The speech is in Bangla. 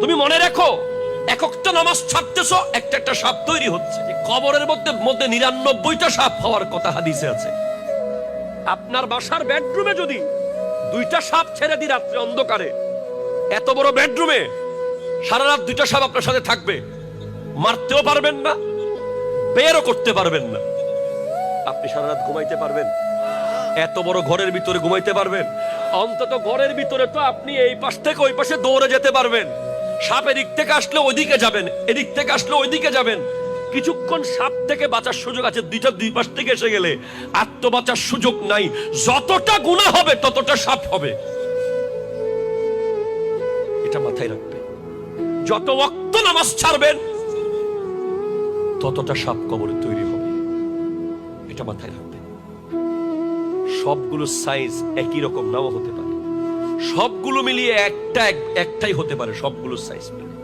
তুমি মনে রেখো, এক একটা নামাজ ছাড়তেছ, একটা একটা সাপ তৈরি হচ্ছে। কবরের মধ্যে মধ্যে 99টা সাপ হওয়ার কথা হাদিসে আছে। আপনার বাসার বেডরুমে যদি 2টা সাপ ছেড়ে দিই রাত্রে অন্ধকারে, এত বড় বেডরুমে সারা রাত 2টা সাপ আপনার সাথে থাকবে, মারতেও পারবেন না, বেরও করতে পারবেন না। আপনি সারা রাত ঘুমাইতে পারবেন? এত বড় ঘরের ভিতরে ঘুমাইতে পারবেন? অন্তত ঘরের ভিতরে তো আপনি এই পাশ থেকে ওই পাশে দৌড়ে যেতে পারবেন। সাপ এদিক থেকে আসলে ওইদিকে যাবেন, এদিক থেকে আসলে ওইদিকে যাবেন। কিছুক্ষণ সাপ থেকে বাঁচার সুযোগ আছে, দুই পাশ থেকে এসে গেলে আর তো বাঁচার সুযোগ নাই। যতটা গুনাহ হবে ততটা সাপ হবে, এটা মাথায় রাখবেন। যত ওয়াক্ত নামাজ ছাড়বেন ততটা সাপ কবরে তৈরি হবে, এটা মাথায় রাখবেন। সবগুলো সাইজ একই রকম নাও হতে পারে, সবগুলো মিলিয়ে একটাই হতে পারে, সবগুলো সাইজ মিলিয়ে।